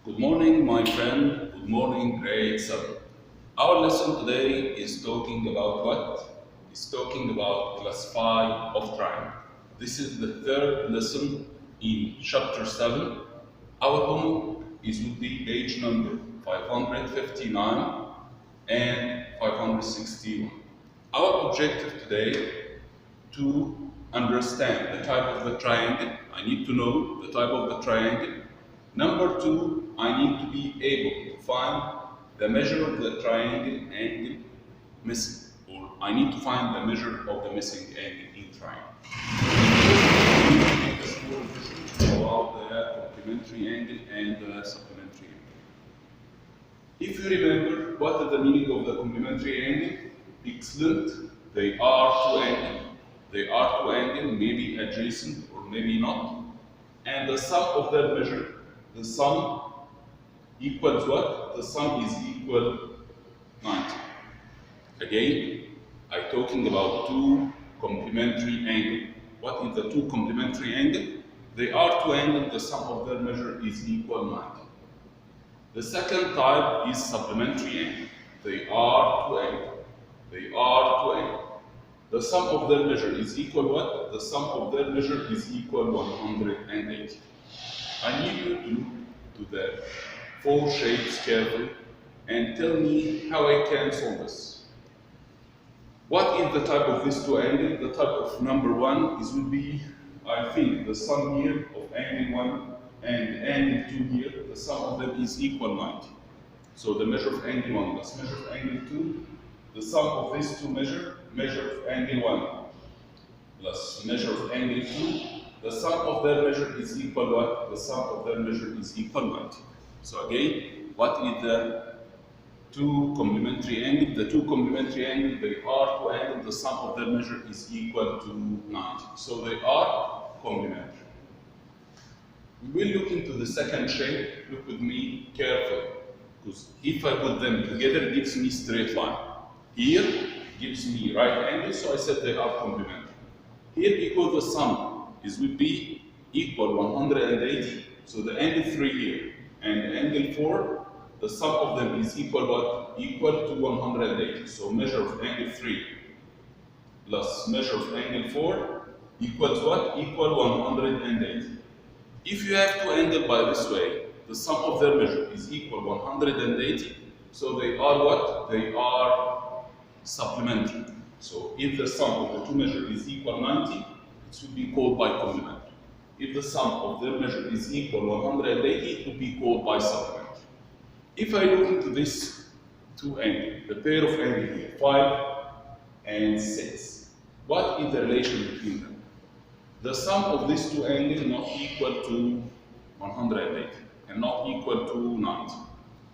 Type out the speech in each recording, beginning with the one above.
Good morning, my friend. Good morning, grade 7. Our lesson today is talking about what? It's talking about class 5 of triangle. This is the third lesson in chapter 7. Our homework would be page number 559 and 561. Our objective today to understand the type of the triangle. I need to know the type of the triangle. Number two, I need to be able to find the measure of the triangle angle missing, or I need to find the measure of the missing angle in triangle. Make a small vision about the complementary angle and the supplementary angle. If you remember, what is the meaning of the complementary angle? Excellent. They are two angles. They are two angles, maybe adjacent or maybe not. And the sum of their measure, the sum equals what? The sum is equal 90. Again, I'm talking about two complementary angles. What is the two complementary angles? They are two angles, the sum of their measure is equal 90. The second type is supplementary angle. They are two angles. They are two angles. The sum of their measure is equal what? The sum of their measure is equal 180. I need you to look to the four shapes carefully and tell me how I can solve this. What is the type of these two angles? The type of number one would be, I think, the sum here of angle 1 and angle 2 here, the sum of them is equal 90. So the measure of angle 1 plus measure of angle 2, the sum of these two measure of angle 1 plus measure of angle 2, the sum of their measure is equal what? The sum of their measure is equal 90. So again, what is the two complementary angles? The two complementary angles, they are two angles, the sum of their measure is equal to 90. So they are complementary. We will look into the second shape. Look with me carefully, because if I put them together, it gives me straight line. Here gives me right angle, so I said they are complementary. Here, because the sum would be equal 180, so the angle 3 here and angle 4, the sum of them is equal what? Equal to 180. So measure of angle 3 plus measure of angle 4 equals what? Equal 180. If you have two angles by this way, the sum of their measure is equal 180, so they are what? They are supplementary. So if the sum of the two measures is equal 90, it should be called by complementary. If the sum of their measure is equal 180, it will be called by supplementary. If I look into this two angles, the pair of angles here, 5 and 6, what is the relation between them? The sum of these two angles not equal to 180 and not equal to 90.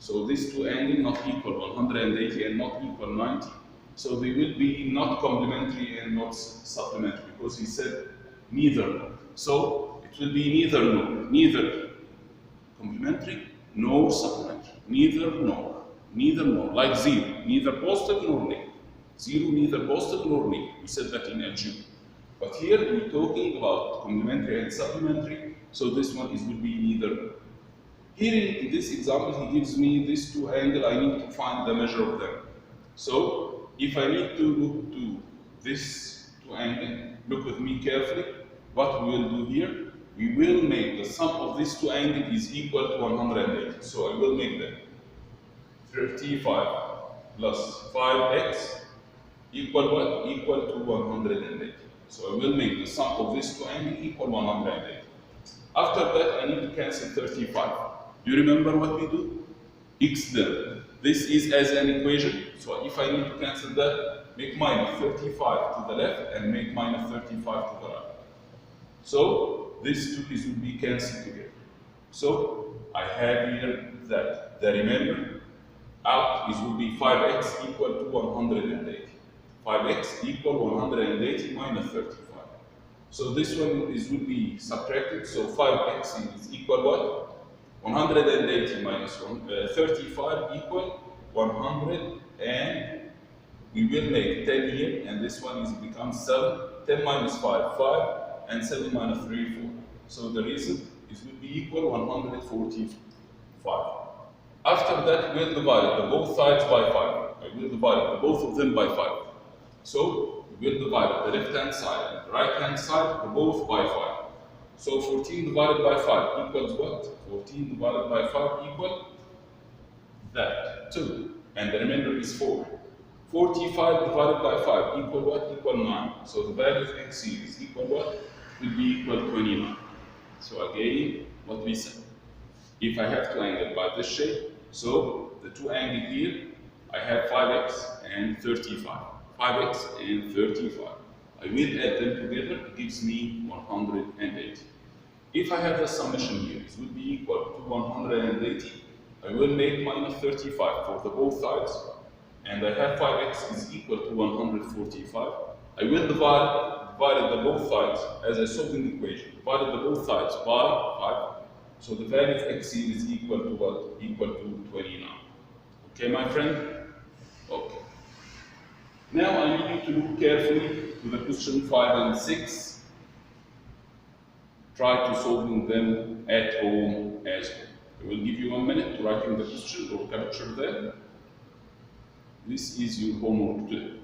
So these two angles not equal 180 and not equal 90. So they will be not complementary and not supplementary, because he said neither. So it will be neither complementary nor supplementary. Neither nor, like zero, neither positive nor negative. Zero, neither positive nor negative. We said that in algebra. But here we're talking about complementary and supplementary, so this one will be neither. Here in this example, he gives me these two angles, I need to find the measure of them. So if I need to look to this two angles, look with me carefully, what we will do here, we will make the sum of these two angles is equal to 180. So I will make them 35 plus 5x equal what? Equal to 180. So I will make the sum of these two angles equal 180. After that, I need to cancel 35. Do you remember what we do? X them. This is as an equation. So if I need to cancel that, make minus 35 to the left and make minus 35 to the right. So these two will be cancelled together. So I have here that the remainder out will be 5x equal to 180. 5x equal 180 minus 35. So this one will be subtracted. So 5x is equal what? 180 minus 35 equal 100, and we will make 10 here, and this one is becomes 7. 10 minus 5, 5, and 7 minus 3, 4. So the result will be equal 145. 5. After that, we'll divide the both sides by 5. I will divide the both of them by 5. So we will divide the left-hand side and the right-hand side the both by 5. So 14 divided by 5 equals what? 14 divided by 5 equal that, 2. And the remainder is 4. 45 divided by 5 equal what? Equal 9. So the value of x here is equal what? Will be equal 29. So again, what we said. If I have two angles by this shape, so the two angles here, I have 5x and 35. 5x and 35. I will add them together, it gives me 180. If I have the summation here, it will be equal to 180. I will make minus 35 for the both sides, and I have 5x is equal to 145. I will divide the both sides as a solving equation. Divided the both sides by 5. So the value of x is equal to what? Equal to 29. Okay, my friend? Okay. Now I need you to look carefully to the question 5 and 6. Try to solving them at home as well. I will give you 1 minute to writing the question or capture them. This is your homework today.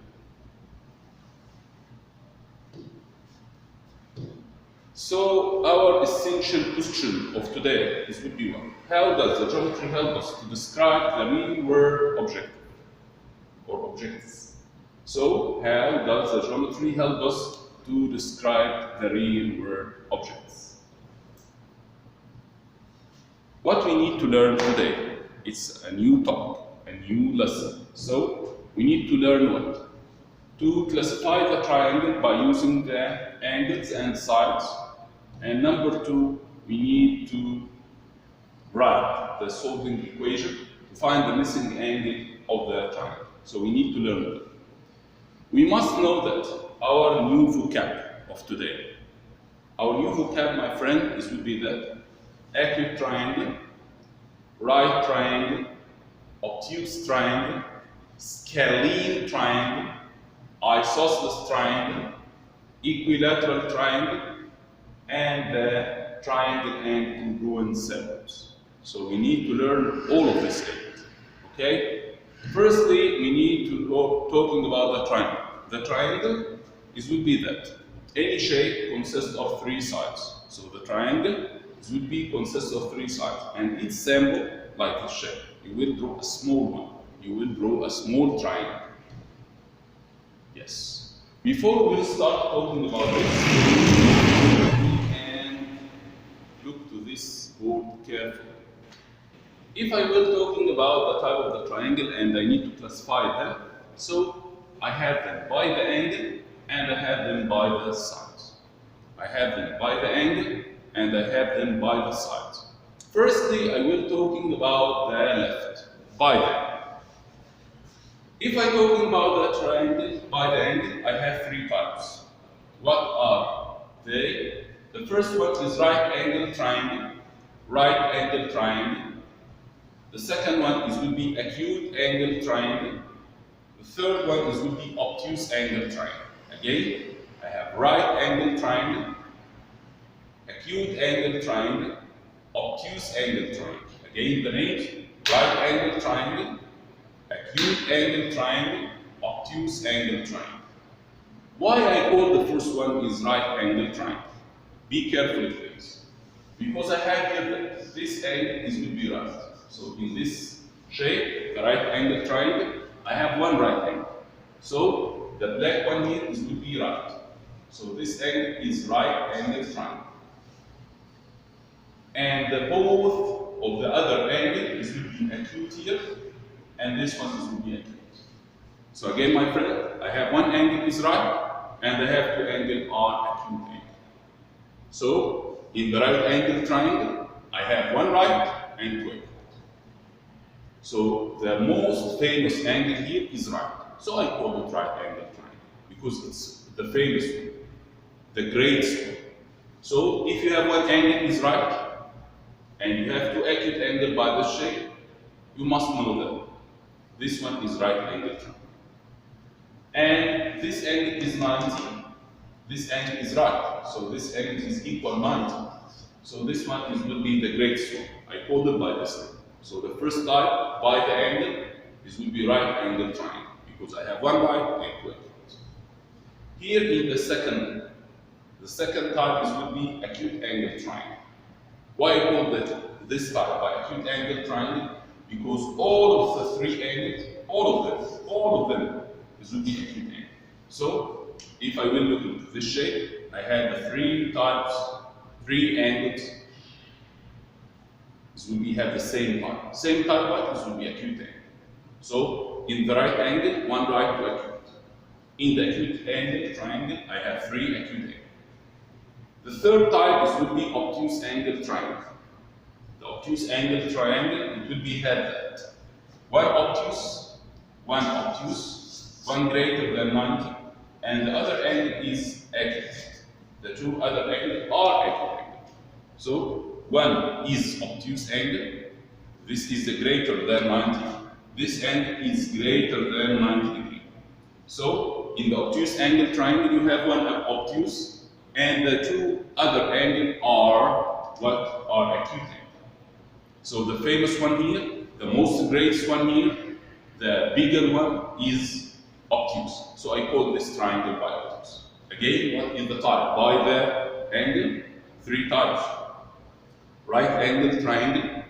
So our essential question of today is would be one. How does the geometry help us to describe the real world object or objects? So how does the geometry help us to describe the real world objects? What we need to learn today, it's a new topic, a new lesson. So we need to learn what? To classify the triangle by using the angles and sides. And number 2, we need to write the solving equation to find the missing angle of the triangle. So we need to learn that. We must know that our new vocab of today, our new vocab, my friend, is would be that acute triangle, right triangle, obtuse triangle, scalene triangle, isosceles triangle, equilateral triangle, and the triangle and congruent circles. So we need to learn all of this. Okay? Firstly, we need to go talking about the triangle. The triangle would be that any shape consists of 3 sides. So the triangle would be consists of 3 sides, and each symbol like this shape. You will draw a small one. You will draw a small triangle. Yes. Before we start talking about this, look to this board carefully. If I will talking about the type of the triangle and I need to classify them, so I have them by the angle and I have them by the sides. I have them by the angle and I have them by the sides. Firstly, I will talking about the left, by the angle. If I talking about the triangle by the angle, I have 3 types. What are they? The first one is right angle triangle, right angle triangle. The second one will be acute angle triangle. The third one will be obtuse angle triangle. Again, I have right angle triangle, acute angle triangle, obtuse angle triangle. Again, the names: right angle triangle, acute angle triangle, obtuse angle triangle. Why I call the first one is right angle triangle? Be careful, please, because I have here this angle will be right. So in this shape, the right angle triangle, I have one right angle. So the black one here will be right. So this angle is right angle triangle. And both of the other angles will be acute here, and this one will be acute. So again, my friend, I have one angle is right, and I have 2 angles are acute angle. So in the right angle triangle, I have one right and 2 acute. So the most famous angle here is right. So I call it right angle triangle because it's the famous one, the greatest one. So if you have one angle is right, and you have 2 acute angles by this shape, you must know that this one is right angle triangle. And this angle is 90. This angle is right. So this angle is equal 90. So this one will be the greatest one. I call it by this name. So the first type by the angle, this will be right angle triangle because I have one right and two acute. Here in the second type is will be acute angle triangle. Why I call this type by acute angle triangle? Because all of the three angles, all of them, this will be acute angle. So if I will look into this shape, I have the three angles. This will have the same type. Same type, but this will be acute angle. So in the right angle, one right to acute. In the acute angle triangle, I have three acute angles. The third type is will be obtuse angle triangle. The obtuse angle triangle, it will be had that one obtuse, one greater than 90, and the other angle is acute. The two other angles are acute angle. So one is obtuse angle, this is the greater than 90, this angle is greater than 90 degrees. So in the obtuse angle triangle, you have one obtuse, and the two other angles are what are acute angle. So the famous one here, the most greatest one here, the bigger one is obtuse. So I call this triangle by obtuse. Again, what is the type? By the angle, three types. Right angle triangle,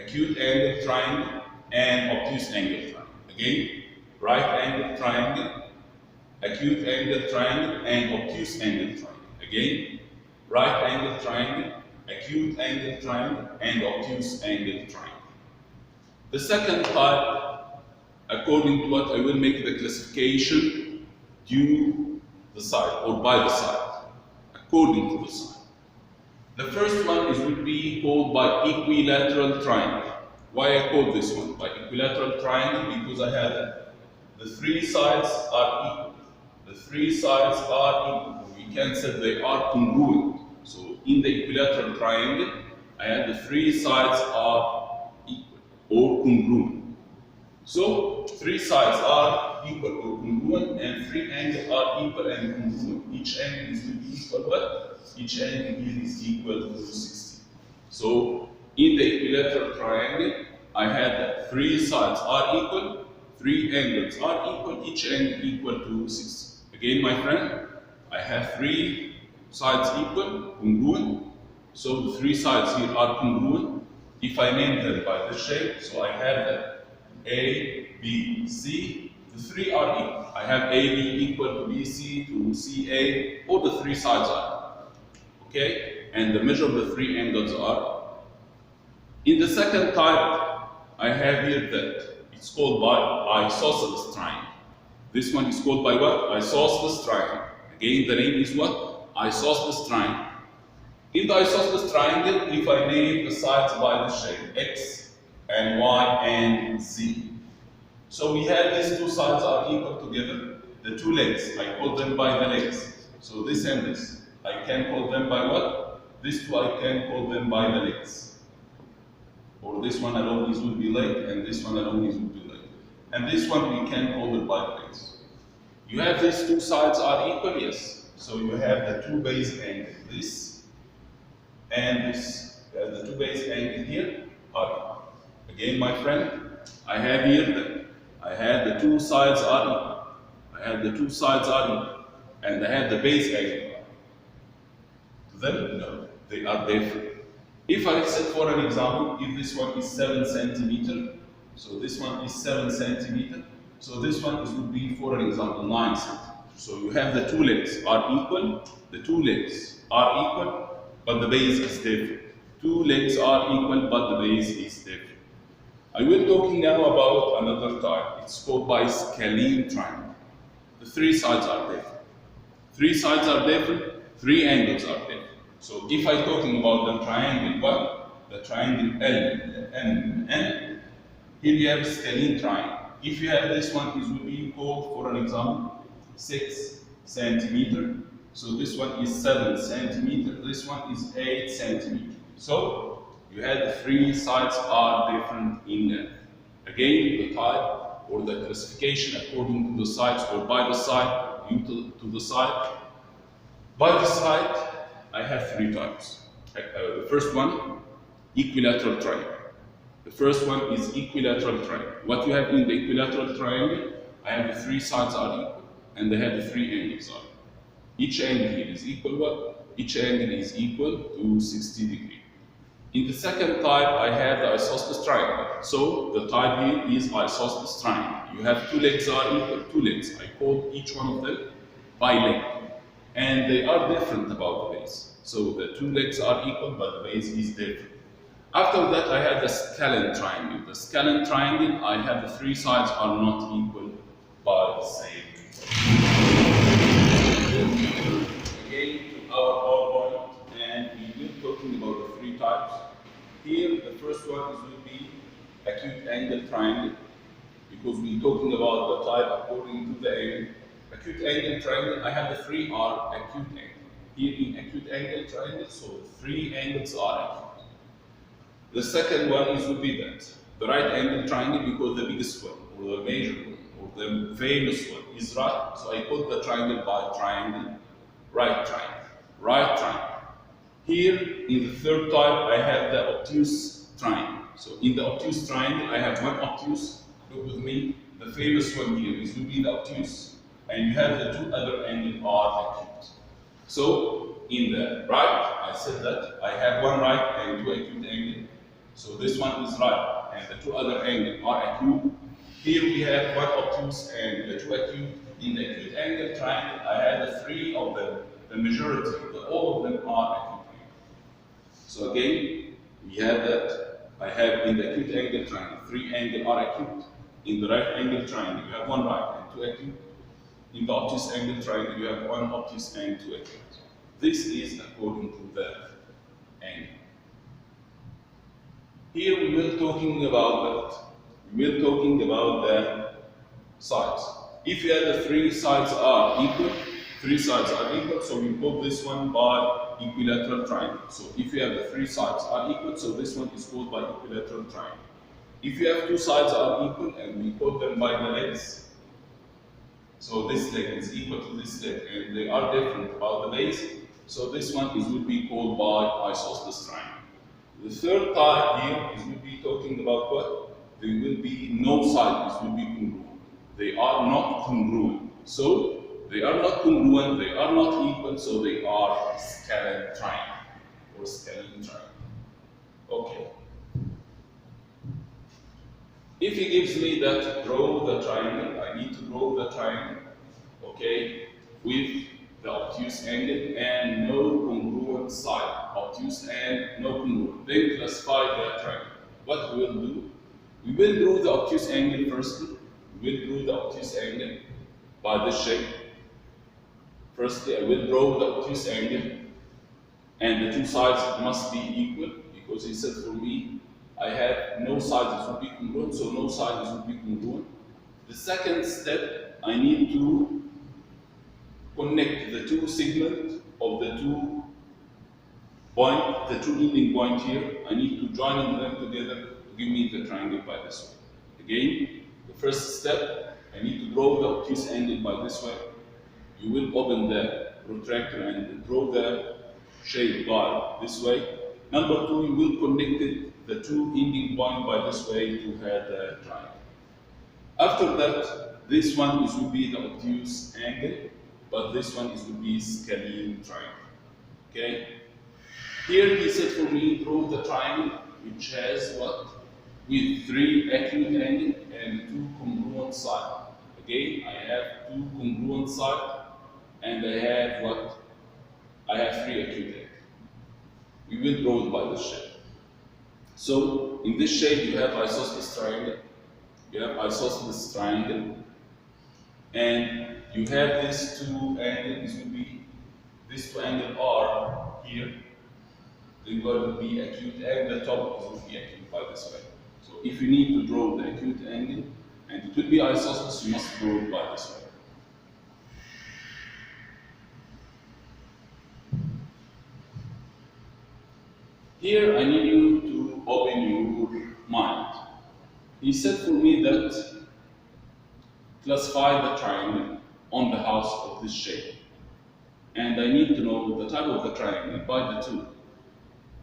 acute angle triangle, and obtuse angle triangle. Again, right angle triangle, acute angle triangle, and obtuse angle triangle. Again, right angle triangle, acute angle triangle, and obtuse angle triangle. The second type, according to what I will make the classification due the side or by the side, according to the side. The first one will be called by equilateral triangle. Why I call this one by equilateral triangle? Because I have the three sides are equal. The three sides are equal. We can say they are congruent. So in the equilateral triangle, I have the three sides are equal or congruent. So three sides are equal or congruent, and three angles are equal and congruent. Each angle is will be equal, but each angle here is equal to 60. So in the equilateral triangle, I have that three sides are equal, three angles are equal, each angle equal to 60. Again, my friend, I have three sides equal, congruent. So the three sides here are congruent. If I name them by the shape, so I have that A, B, C, the three are equal. I have AB equal to BC to CA, all the three sides are. Okay? And the measure of the three angles are. In the second type, I have here that it's called by isosceles triangle. This one is called by what? Isosceles triangle. Again, the name is what? Isosceles triangle. In the isosceles triangle, if I name the sides by the shape X and Y and Z. So we have these two sides are equal together. The two legs, I call them by the legs. So this and this, I can call them by what? These two I can call them by the legs. Or this one alone is will be leg, and this one alone is will be leg. And this one we can call it by the legs. You have these two sides are equal, yes. So you have the two base angles, this and this. The two base angles here are equal. Again, my friend, I have here that I have the two sides are equal. I have the two sides are equal. And I have the base angle. To them, no, they are different. If I said for an example, if this one is 7 centimeter, so this one is 7 centimeter, so this one would be for an example 9 centimeter. So you have the two legs are equal, the two legs are equal, but the base is different. Two legs are equal, but the base is different. I will talking now about another type. It's called by scalene triangle. The three sides are different. Three sides are different, three angles are different. So if I'm talking about the triangle 1, the triangle LMN, here you have scalene triangle. If you have this one, it will be called, for an example, 6 centimeter. So this one is 7 centimeter, this one is 8 centimeter. So you have the three sides are different in length. Again, the type or the classification according to the sides or by the side, due to the side. By the side, I have three types. The first one, equilateral triangle. The first one is equilateral triangle. What you have in the equilateral triangle, I have the three sides are equal, and I have the three angles are. Each angle here is equal what? Each angle is equal to 60 degrees. In the second type, I have the isosceles triangle. So the type here is isosceles triangle. You have two legs are equal, two legs. I call each one of them by leg. And they are different about the base. So the two legs are equal, but the base is different. After that, I have the scalene triangle. The scalene triangle, I have the three sides are not equal by the same. Again, to our PowerPoint, and we will be talking about the three types. Here, the first one will be acute angle triangle, because we're talking about the type according to the angle. Acute angle triangle, I have the three are acute angle. Here in acute angle triangle, so three angles are acute. The second one will be that the right angle triangle, because the biggest one, or the major one, or the famous one is right. So I put the triangle by triangle, right triangle, right triangle. Here in the third type, I have the obtuse triangle. So in the obtuse triangle, I have one obtuse. Look with me. The famous one here is will be the obtuse, and you have the two other angles are acute. So in the right, I said that I have one right and two acute angles. So this one is right, and the two other angles are acute. Here we have one obtuse and the two acute. In the acute angle triangle, I have the three of them, the majority, all of them are acute. So again, we have that I have in the acute angle triangle, three angles are acute. In the right angle triangle, you have one right and two acute. In the obtuse angle triangle, you have one obtuse and two acute. This is according to the angle. Here we will talking about that. We will talking about the sides. If you have the three sides are equal, so we put this one by equilateral triangle. So if you have the three sides are equal, so this one is called by equilateral triangle. If you have two sides are equal and we put them by the legs, so this leg is equal to this leg and they are different about the base, so this one will be called by isosceles triangle. The third type here is will be talking about what? There will be no sides will be congruent. They are not congruent. So they are not congruent, they are not equal, so they are scalene triangle or scalene triangle. Okay. If he gives me that draw the triangle, I need to draw the triangle, okay, with the obtuse angle and no congruent side. Obtuse and no congruent. Then classify the triangle. What we will do? We will draw the obtuse angle firstly. We will draw the obtuse angle by this shape. Firstly, I will draw the obtuse angle, and the two sides must be equal, because he said for me, I have no sides will be congruent, so no sides will be congruent. The second step, I need to connect the two segments of the two point, the two ending point here. I need to join them together to give me the triangle by this way. Again, the first step, I need to draw the obtuse angle by this way. You will open the protractor and draw the shape by this way. Number two, you will connect the two ending point by this way to have the triangle. After that, this one will be the obtuse angle, but this one will be scalene triangle. Okay? Here he said for me, draw the triangle which has what? With three acute angles and two congruent sides. Again, I have two congruent sides and I have what? I have three acute angles. We will draw it by this shape. So in this shape you have isosceles triangle, and you have these two angles will be, these two angles are here. Then what will be acute angle, the top will be acute by this way. So if you need to draw the acute angle and it will be isosceles, you must draw it by this way. Here I need you to open your mind. He said for me that classify the triangle on the house of this shape. And I need to know the type of the triangle by the two,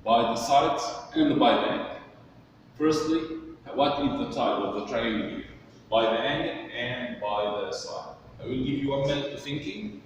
by the sides and by the angle. Firstly, what is the type of the triangle here? By the angle and by the side. I will give you 1 minute to thinking.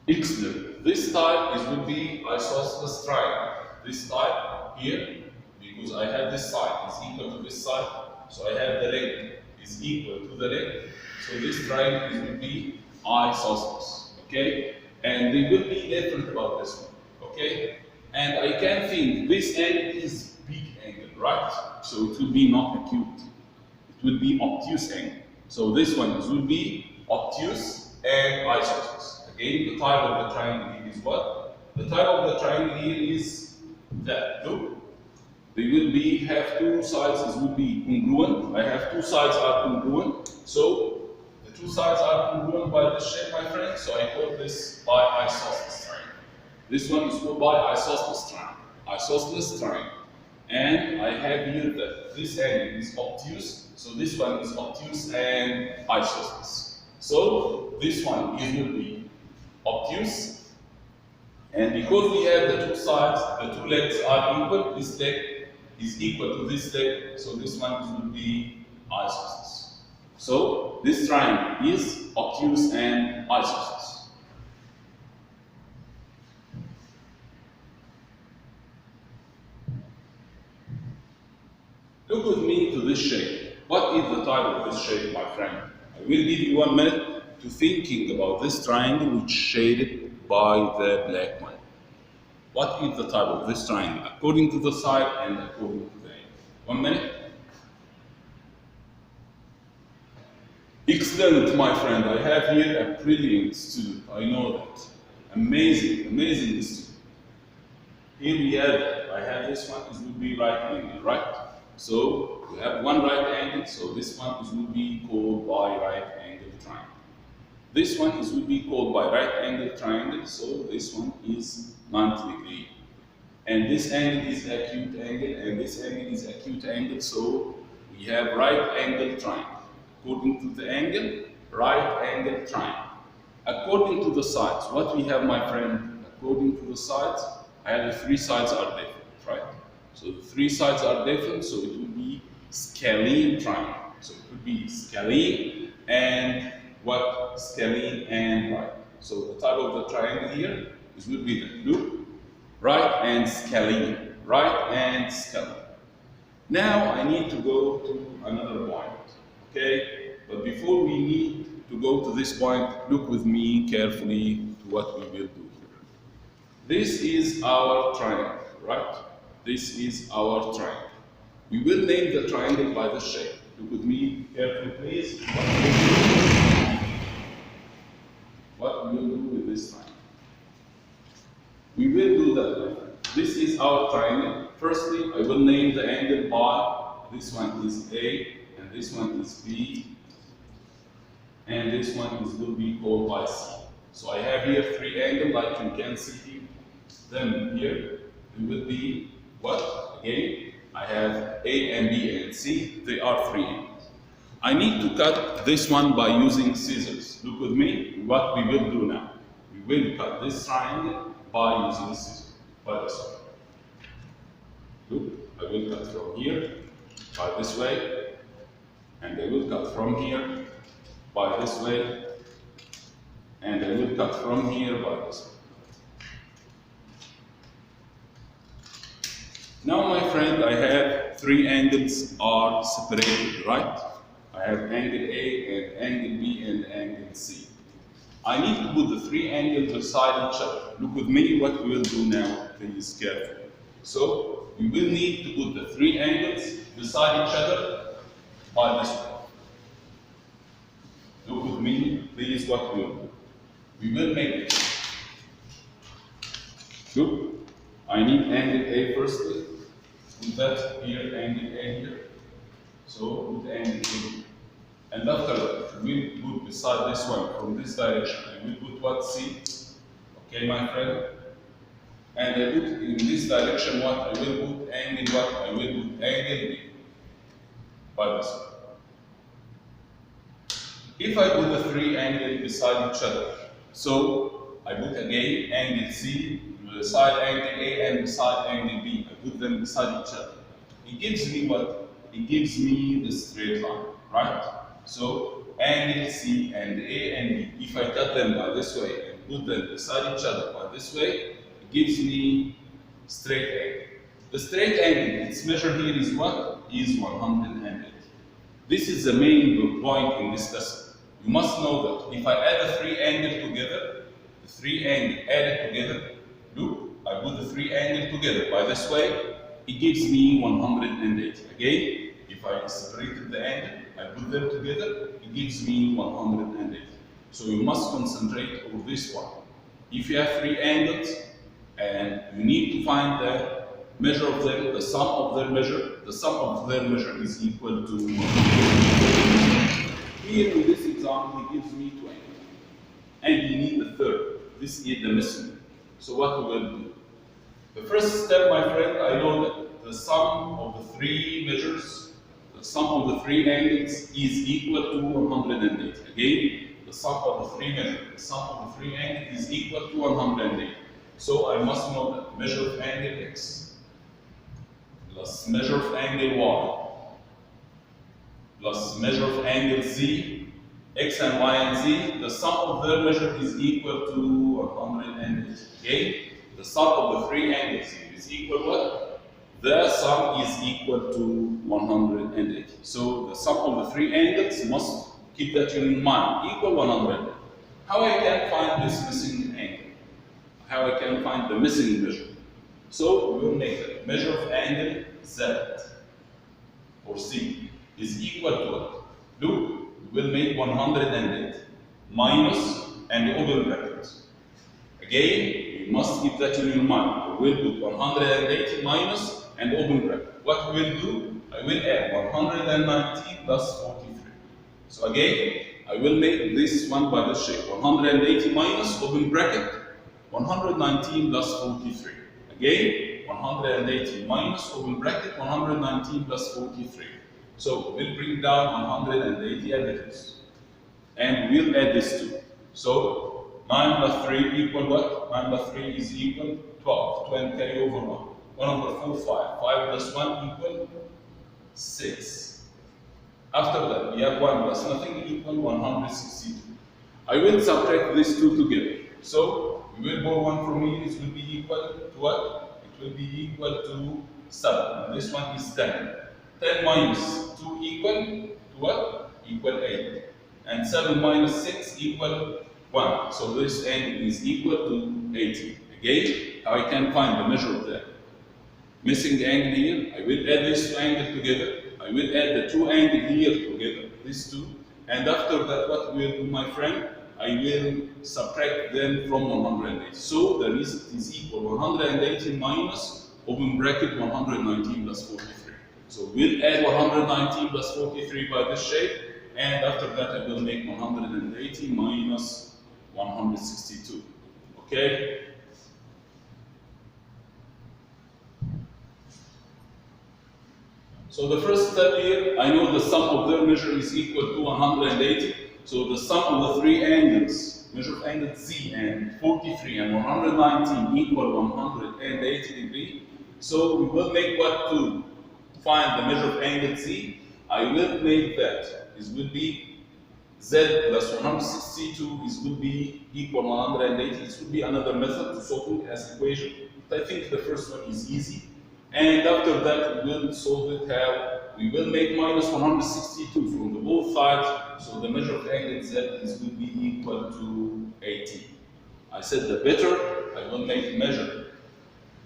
Excellent. This type will be isosceles triangle. This type here, because I have this side is equal to this side, so I have the length is equal to the length. So this triangle will be isosceles. Okay, and they will be different about this one. Okay, and I can think this angle is big angle, right? So it will be not acute. It will be obtuse angle. So this one will be obtuse and isosceles. Again, the type of the triangle here is what? The type of the triangle here is that. Look, they will be have two sides. It will be congruent. I have two sides are congruent. So the two sides are congruent by this shape, my friend. So I call this by isosceles triangle. This one is called by isosceles triangle. Isosceles triangle. And I have here that this angle is obtuse. So this one is obtuse and isosceles. So this one will be obtuse, and because we have the two sides, the two legs are equal, this leg is equal to this leg, so this one will be isosceles. So this triangle is obtuse and isosceles. Look with me to this shape. What is the type of this shape, my friend? I will give you 1 minute to thinking about this triangle which shaded by the black one. What is the type of this triangle according to the side and according to the angle? 1 minute. Excellent, my friend. I have here a brilliant student. I know that. Amazing, amazing student. Here we have it. I have this one. This will be right angle, right? So we have one right angle. So this one will be called by right angle triangle. This one will be called by right angle triangle, so this one is 90 degree. And this angle is acute angle, and this angle is acute angle, so we have right angle triangle. According to the angle, right angle triangle. According to the sides, what we have, my friend, according to the sides, I have the three sides are different, right? So the three sides are different, so it will be scalene triangle. So it will be scalene and what? Scalene and right. So the type of the triangle here is will be the loop, right and scalene, right and scalene. Now I need to go to another point, okay? But before we need to go to this point, look with me carefully to what we will do here. This is our triangle, right? This is our triangle. We will name the triangle by the shape. Look with me carefully, please. What we will do with this triangle? We will do that, my friend. This is our triangle. Firstly, I will name the angle by, this one is A, and this one is B, and this one will be called by C. So I have here three angles, like you can see them here. It will be what? Again, I have A and B and C. They are three angles. I need to cut this one by using scissors. Look with me, what we will do now. We will cut this triangle by using scissors, by this way. Look, I will cut from here, by this way, and I will cut from here, by this way, and I will cut from here, by this way. Now, my friend, I have three angles are separated, right? I have angle A and angle B and angle C. I need to put the three angles beside each other. Look with me what we will do now, please carefully. So, we will need to put the three angles beside each other by this way. Look with me, please, what we will do. We will make it. Look, I need angle A firstly. Put that here, angle A here. So, put angle A. And after that, we will put beside this one from this direction. I will put what? C. Okay, my friend? And I put in this direction what? I will put angle what? I will put angle B. by this way. If I put the three angles beside each other, so I put again angle C beside angle A and beside angle B, I put them beside each other. It gives me what? It gives me the straight line, right? So angle C and A and B, if I cut them by this way and put them beside each other by this way, it gives me straight angle. The straight angle, its measure here is what? Is 180. This is the main point in this lesson. You must know that if I add the three angles together, the three angles added together, look, I put the three angles together by this way, it gives me 180. Again, if I separated the angle, I put them together, it gives me 180. So you must concentrate on this one. If you have three angles and you need to find the measure of them, the sum of their measure, the sum of their measure is equal to 180. Here in this example, he gives me 20. And you need the third. This is the missing. So what we will do? The first step, my friend, I know that the sum of the three measures, the sum of the three angles is equal to 180. Again, the sum of the three measures, the sum of the three angles is equal to 180. So I must know that measure of angle X plus measure of angle Y plus measure of angle Z, X and Y and Z, the sum of their measure is equal to 180. Okay? The sum of the three angles is equal what? The sum is equal to 180. So the sum of the three angles must keep that in mind, equal 180. How I can find this missing angle? How I can find the missing measure? So we will make it. Measure of angle Z or C is equal to what? Look, we will make 180 minus and open brackets. Again, you must keep that in your mind. We will put 180 minus and open bracket. What we will do? I will add 190 plus 43. So again, I will make this one by the shape. 180 minus open bracket, 119 plus 43. Again, 180 minus open bracket, 119 plus 43. So we'll bring down 180 at the first. And we'll add this too. So 9 plus 3 equal what? 9 plus 3 is equal 12. 12 carry over 1. 1 over 4, 5. 5 plus 1 equal 6. After that, we have 1 plus nothing equal 162. I will subtract these two together. So we will go 1 from here, it will be equal to what? It will be equal to 7. And this one is 10. 10 minus 2 equal to what? Equal 8. And 7 minus 6 equal 1. So this angle is equal to 80. Again, how I can find the measure of the missing angle here? I will add these two angles together. I will add the two angles here together, these two. And after that, what we will do, my friend? I will subtract them from 180. So the result is equal 180 minus open bracket 119 plus 43. So we'll add 119 plus 43 by this shape, and after that I will make 180 minus 162. Okay? So the first step here, I know the sum of their measure is equal to 180. So the sum of the three angles, measure of angle Z and 43 and 119 equal 180 degrees. So we will make what to find the measure of angle Z? I will make that. This will be Z plus 162 is will be equal 180. This will be another method to solve it as equation. But I think the first one is easy. And after that, we will solve it how we will make minus 162 from the both sides. So the measure of angle Z is will be equal to 80. I said the better, I will make measure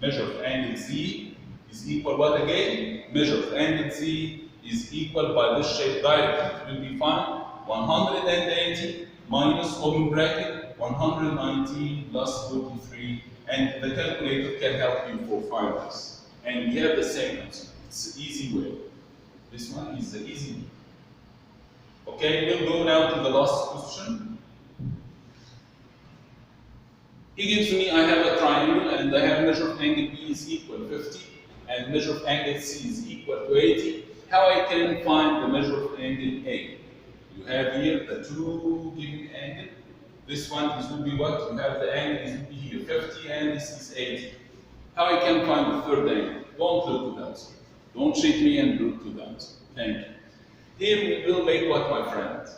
of angle Z is equal what again? Measure of angle Z is equal by this shape directly. It will be fine. 180 minus open bracket 119 plus 43, and the calculator can help you for find this. And we have the same answer. It's the easy way. This one is the easy way. Okay, we'll go now to the last question. He gives me, I have a triangle and I have measure of angle B is equal to 50 and measure of angle C is equal to 80. how I can find the measure of angle A? You have here the two given angle. This one is will be what? You have the angle is will be here 50 and this is 80. How I can find the third angle? Don't look to that. Don't cheat me and look to that. Thank you. Here we will make what, my friend?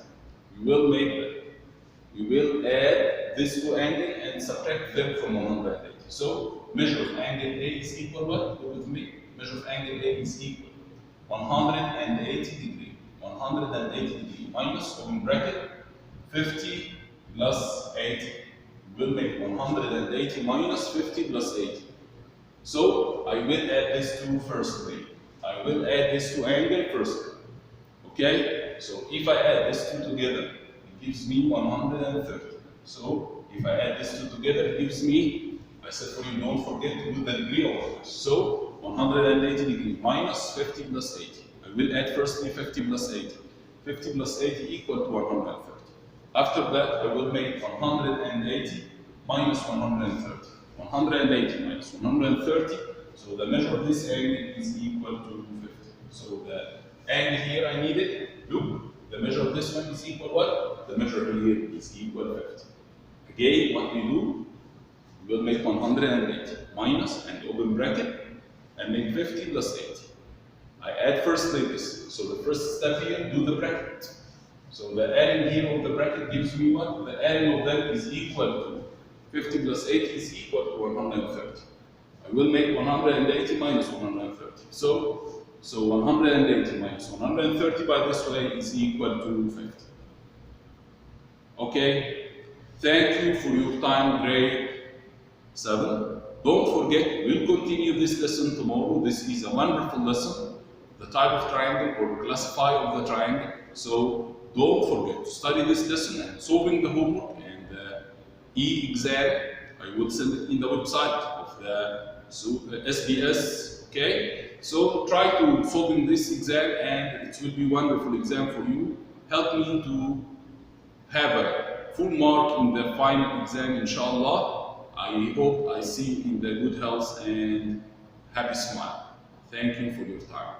We will add this two angle and subtract them from 180. So measure of angle A is equal what? Go with me. Measure of angle A is equal 180 degree. 180 degree minus open bracket 50 plus 80. We will make 180 minus 50 plus 80. So I will add this two firstly. I will add this two angle first. Okay? So if I add these two together, it gives me 130. So if I add these two together, it gives me, I said for you, don't forget to do the degree of this. So 180 degree minus 50 plus 80. I will add firstly 50 plus 80. 50 plus 80 equal to 130. After that, I will make 180 minus 130. 180 minus 130. So the measure of this angle is equal to 50. So the angle here I needed, look, the measure of this one is equal what? The measure here is equal 50. Again, what we do, we will make 180 minus and open bracket and make 50 plus 80. I add firstly this. So the first step here, do the bracket. So the adding here of the bracket gives me what? The adding of them is equal to 50 plus 80 is equal to 130. I will make 180 minus 130. So 180 minus 130 by this way is equal to 50. Okay? Thank you for your time, grade 7. Don't forget, we'll continue this lesson tomorrow. This is a wonderful lesson, the type of triangle or classify of the triangle. So don't forget to study this lesson and solving the homework and the e-exam. I will send it in the website of the SBS. Okay? So try to solving this exam and it will be a wonderful exam for you. Help me to have a full mark in the final exam, inshallah. I hope I see you in the good health and happy smile. Thank you for your time.